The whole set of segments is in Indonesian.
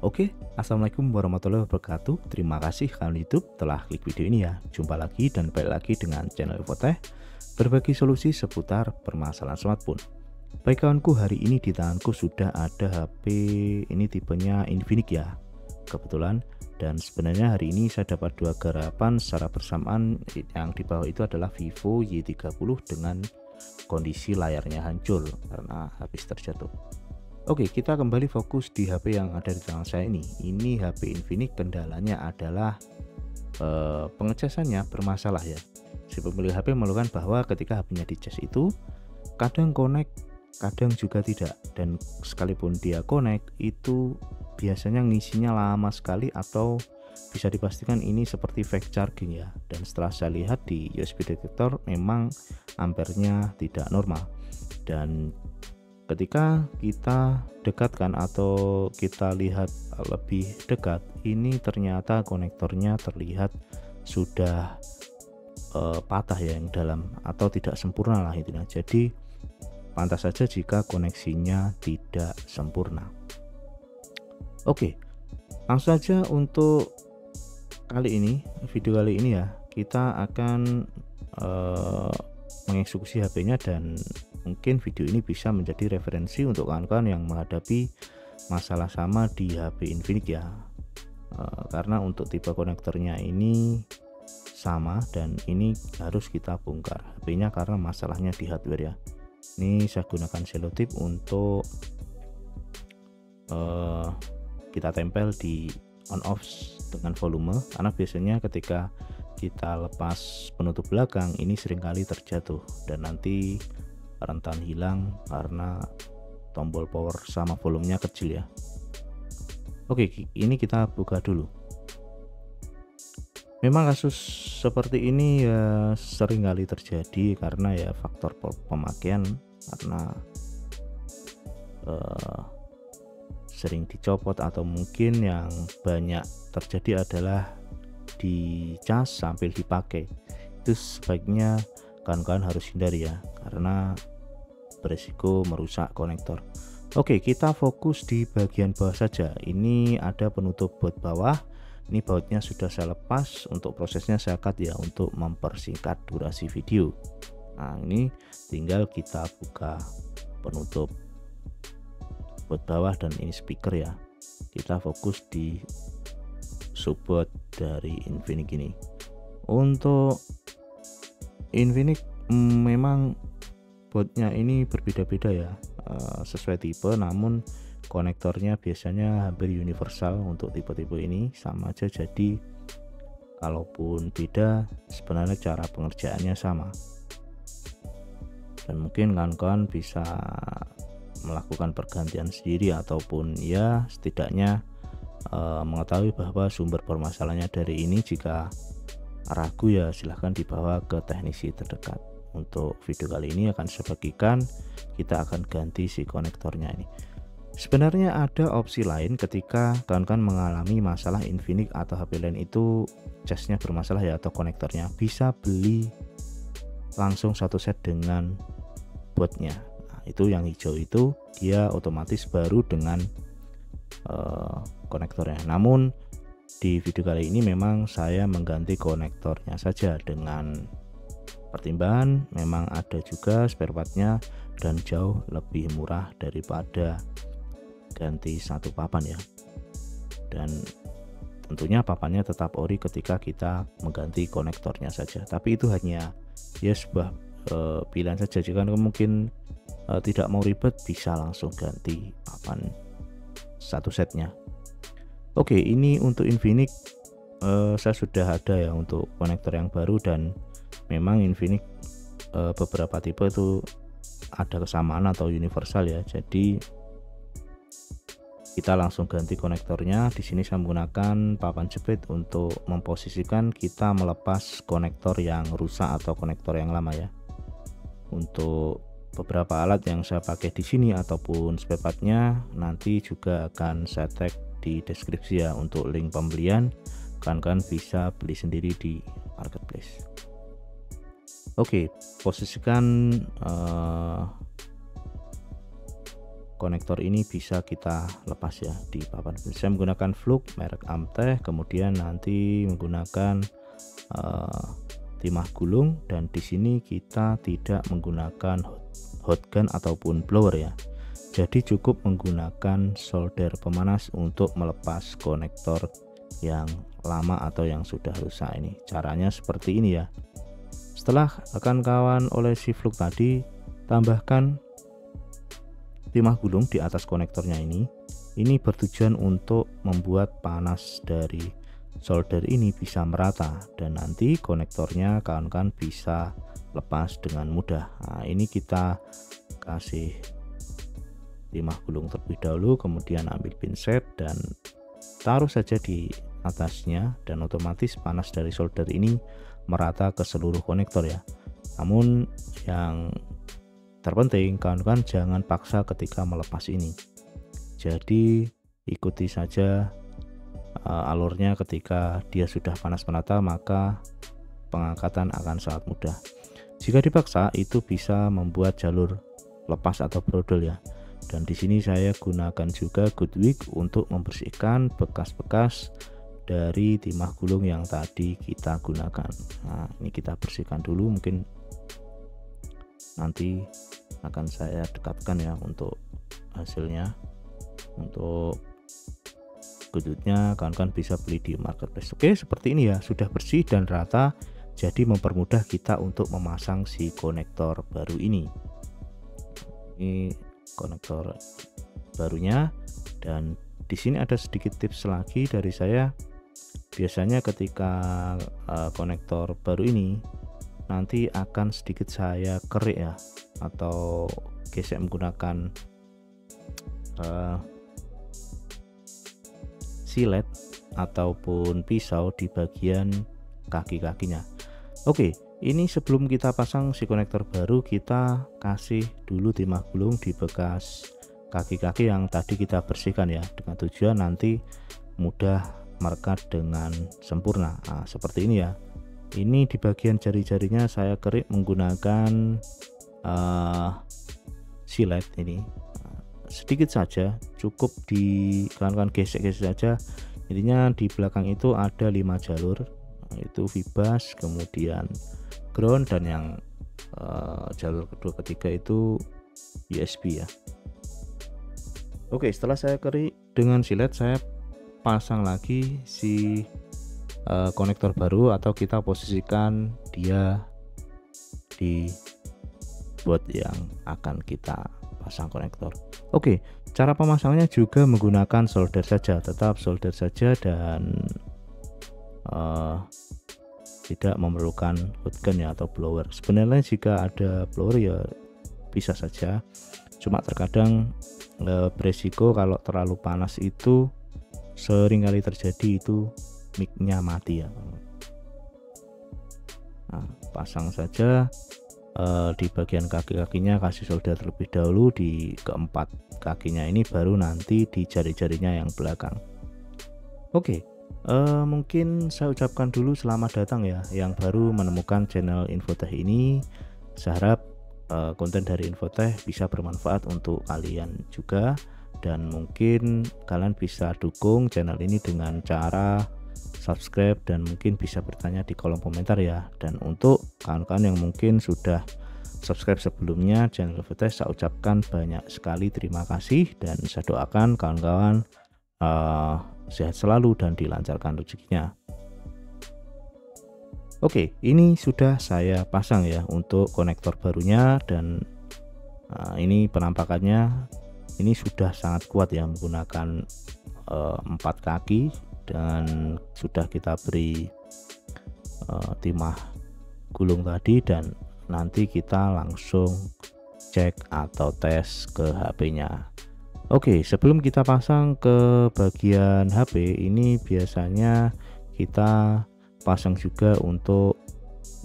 Oke, assalamualaikum warahmatullahi wabarakatuh. Terima kasih kalian YouTube telah klik video ini ya. Jumpa lagi dan balik lagi dengan channel Infotech, berbagi solusi seputar permasalahan smartphone. Baik kawanku, hari ini di tanganku sudah ada HP ini tipenya Infinix ya, kebetulan. Dan sebenarnya hari ini saya dapat dua garapan secara bersamaan. Yang di bawah itu adalah Vivo Y30 dengan kondisi layarnya hancur karena habis terjatuh. Oke, kita kembali fokus di HP yang ada di tangan saya ini. Ini HP Infinix, kendalanya adalah pengecasannya bermasalah ya. Si pemilik HP mengeluhkan bahwa ketika HP-nya dicas itu kadang connect, kadang juga tidak. Dan sekalipun dia connect, itu biasanya ngisinya lama sekali atau bisa dipastikan ini seperti fake charging ya. Dan setelah saya lihat di USB detector memang ampernya tidak normal. Dan ketika kita dekatkan atau kita lihat lebih dekat, ini ternyata konektornya terlihat sudah patah ya yang dalam atau tidak sempurna lah intinya. Jadi pantas saja jika koneksinya tidak sempurna. Oke, langsung saja untuk video kali ini ya, kita akan mengeksekusi HP-nya dan mungkin video ini bisa menjadi referensi untuk kawan-kawan yang menghadapi masalah sama di HP Infinix ya. Karena untuk tipe konektornya ini sama dan ini harus kita bongkar HP-nya karena masalahnya di hardware ya. Ini saya gunakan selotip untuk kita tempel di on off dengan volume, karena biasanya ketika kita lepas penutup belakang ini seringkali terjatuh dan nanti rentan hilang karena tombol power sama volumenya kecil ya. Oke, ini kita buka dulu. Memang kasus seperti ini ya seringkali terjadi karena ya faktor pemakaian, karena sering dicopot atau mungkin yang banyak terjadi adalah dicas sambil dipakai. Itu sebaiknya kawan-kawan harus hindari ya, karena beresiko merusak konektor. Oke, kita fokus di bagian bawah saja. Ini ada penutup baut bawah. Ini bautnya sudah saya lepas. Untuk prosesnya saya cut ya untuk mempersingkat durasi video. Nah, ini tinggal kita buka penutup baut bawah dan ini speaker ya. Kita fokus di subbaut dari Infinix ini. Untuk Infinix memang bautnya ini berbeda-beda ya, sesuai tipe, namun konektornya biasanya hampir universal untuk tipe-tipe ini, sama aja. Jadi kalaupun beda sebenarnya cara pengerjaannya sama, dan mungkin kawan-kawan bisa melakukan pergantian sendiri ataupun ya setidaknya mengetahui bahwa sumber permasalahannya dari ini. Jika ragu ya silahkan dibawa ke teknisi terdekat. Untuk video kali ini akan saya bagikan, kita akan ganti si konektornya ini. Sebenarnya ada opsi lain ketika kawan-kawan mengalami masalah Infinix atau HP lain itu casnya bermasalah ya atau konektornya, bisa beli langsung satu set dengan boardnya. Nah, itu yang hijau itu dia otomatis baru dengan konektornya. Namun di video kali ini memang saya mengganti konektornya saja dengan pertimbangan memang ada juga spare partnya dan jauh lebih murah daripada ganti satu papan ya. Dan tentunya papannya tetap ori ketika kita mengganti konektornya saja, tapi itu hanya ya sebuah pilihan saja. Jika mungkin tidak mau ribet, bisa langsung ganti papan satu setnya. Oke, ini untuk Infinix saya sudah ada ya untuk konektor yang baru, dan memang Infinix beberapa tipe itu ada kesamaan atau universal ya. Jadi kita langsung ganti konektornya. Di sini saya menggunakan papan jepit untuk memposisikan kita melepas konektor yang rusak atau konektor yang lama ya. Untuk beberapa alat yang saya pakai di sini ataupun spare partnya nanti juga akan saya tag di deskripsi ya. Untuk link pembelian kan bisa beli sendiri di marketplace. Oke, posisikan konektor ini bisa kita lepas ya di papan. Saya menggunakan fluk merek Amtech, kemudian nanti menggunakan timah gulung, dan di sini kita tidak menggunakan hot gun ataupun blower ya. Jadi cukup menggunakan solder pemanas untuk melepas konektor yang lama atau yang sudah rusak ini. Caranya seperti ini ya. Setelah kawan-kawan olesi fluk tadi, tambahkan timah gulung di atas konektornya ini. Ini bertujuan untuk membuat panas dari solder ini bisa merata, dan nanti konektornya kawan-kawan bisa lepas dengan mudah. Nah, ini kita kasih timah gulung terlebih dahulu, kemudian ambil pinset dan taruh saja di atasnya, dan otomatis panas dari solder ini merata ke seluruh konektor ya. Namun yang terpenting kawan-kawan jangan paksa ketika melepas ini. Jadi ikuti saja alurnya. Ketika dia sudah panas merata, maka pengangkatan akan sangat mudah. Jika dipaksa, itu bisa membuat jalur lepas atau brodol ya. Dan di sini saya gunakan juga Goodwick untuk membersihkan bekas-bekas dari timah gulung yang tadi kita gunakan. Nah, ini kita bersihkan dulu, mungkin nanti akan saya dekatkan ya untuk hasilnya. Untuk Goodwicknya kawan-kawan bisa beli di marketplace. Oke, seperti ini ya, sudah bersih dan rata, jadi mempermudah kita untuk memasang si konektor baru ini. Ini konektor barunya, dan di sini ada sedikit tips lagi dari saya. Biasanya ketika konektor baru ini nanti akan sedikit saya kerik ya, atau gesek menggunakan silet ataupun pisau di bagian kaki-kakinya. Oke, ini sebelum kita pasang si konektor baru, kita kasih dulu timah gulung di bekas kaki-kaki yang tadi kita bersihkan ya, dengan tujuan nanti mudah merekat dengan sempurna. Nah, seperti ini ya. Ini di bagian jari-jarinya saya kerik menggunakan silet ini. Sedikit saja, cukup di kawan-kawan gesek-gesek saja. Intinya di belakang itu ada 5 jalur, itu vibas, kemudian ground, dan yang jalur kedua ketiga itu USB ya. Oke, setelah saya kerik dengan silet, saya pasang lagi si konektor baru, atau kita posisikan dia di board yang akan kita pasang konektor. Oke, cara pemasangannya juga menggunakan solder saja, tetap solder saja, dan tidak memerlukan hot gun ya atau blower. Sebenarnya jika ada blower ya bisa saja, cuma terkadang beresiko kalau terlalu panas itu sering kali terjadi itu mic-nya mati ya. Nah, pasang saja di bagian kaki-kakinya, kasih solder terlebih dahulu di keempat kakinya ini, baru nanti di jari-jarinya yang belakang. Oke, mungkin saya ucapkan dulu selamat datang ya yang baru menemukan channel Infotech ini. Saya harap konten dari Infotech bisa bermanfaat untuk kalian juga, dan mungkin kalian bisa dukung channel ini dengan cara subscribe, dan mungkin bisa bertanya di kolom komentar ya. Dan untuk kawan-kawan yang mungkin sudah subscribe sebelumnya channel Infotech, saya ucapkan banyak sekali terima kasih, dan saya doakan kawan-kawan sehat selalu dan dilancarkan rezekinya. Oke, ini sudah saya pasang ya untuk konektor barunya, dan ini penampakannya ini sudah sangat kuat ya, menggunakan 4 kaki, dan sudah kita beri timah gulung tadi, dan nanti kita langsung cek atau tes ke HP-nya. Oke, sebelum kita pasang ke bagian HP ini, biasanya kita pasang juga untuk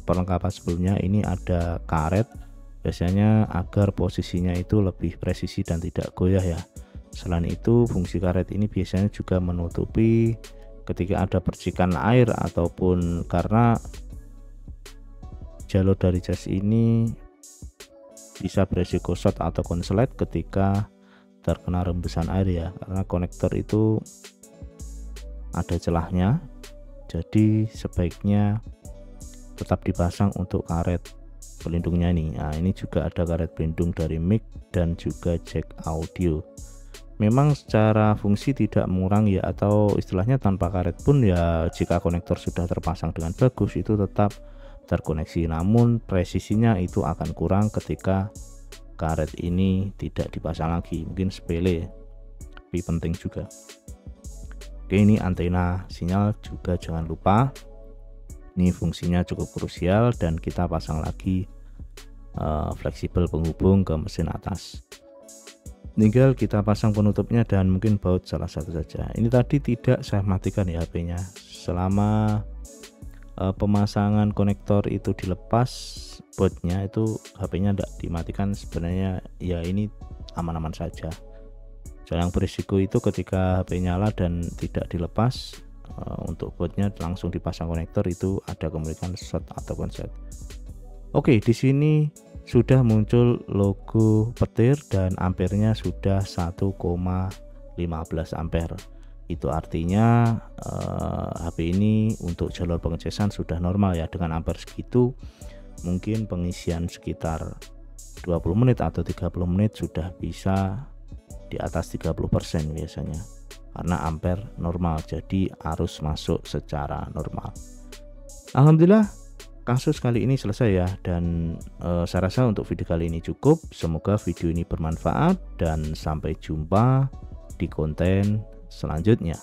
perlengkapan sebelumnya. Ini ada karet, biasanya agar posisinya itu lebih presisi dan tidak goyah ya. Selain itu, fungsi karet ini biasanya juga menutupi ketika ada percikan air, ataupun karena jalur dari jas ini bisa beresiko short atau konslet ketika terkena rembesan air ya, karena konektor itu ada celahnya, jadi sebaiknya tetap dipasang untuk karet pelindungnya ini. Nah, ini juga ada karet pelindung dari mic dan juga jack audio. Memang secara fungsi tidak mengurangi ya, atau istilahnya tanpa karet pun ya, jika konektor sudah terpasang dengan bagus itu tetap terkoneksi, namun presisinya itu akan kurang ketika karet ini tidak dipasang lagi. Mungkin sepele tapi penting juga. Oke, ini antena sinyal juga jangan lupa, ini fungsinya cukup krusial, dan kita pasang lagi fleksibel penghubung ke mesin atas. Tinggal kita pasang penutupnya dan mungkin baut salah satu saja. Ini tadi tidak saya matikan ya HP-nya. Selama pemasangan konektor itu dilepas bautnya, itu HP-nya tidak dimatikan. Sebenarnya ya ini aman-aman saja. Yang berisiko itu ketika HP nyala dan tidak dilepas untuk bautnya langsung dipasang konektor, itu ada kemungkinan short atau konslet. Oke, di sini sudah muncul logo petir dan ampernya sudah 1,15 ampere. Itu artinya HP ini untuk jalur pengecasan sudah normal ya. Dengan ampere segitu mungkin pengisian sekitar 20 menit atau 30 menit sudah bisa di atas 30% biasanya, karena ampere normal, jadi arus masuk secara normal. Alhamdulillah kasus kali ini selesai ya, dan saya rasa untuk video kali ini cukup. Semoga video ini bermanfaat dan sampai jumpa di konten selanjutnya.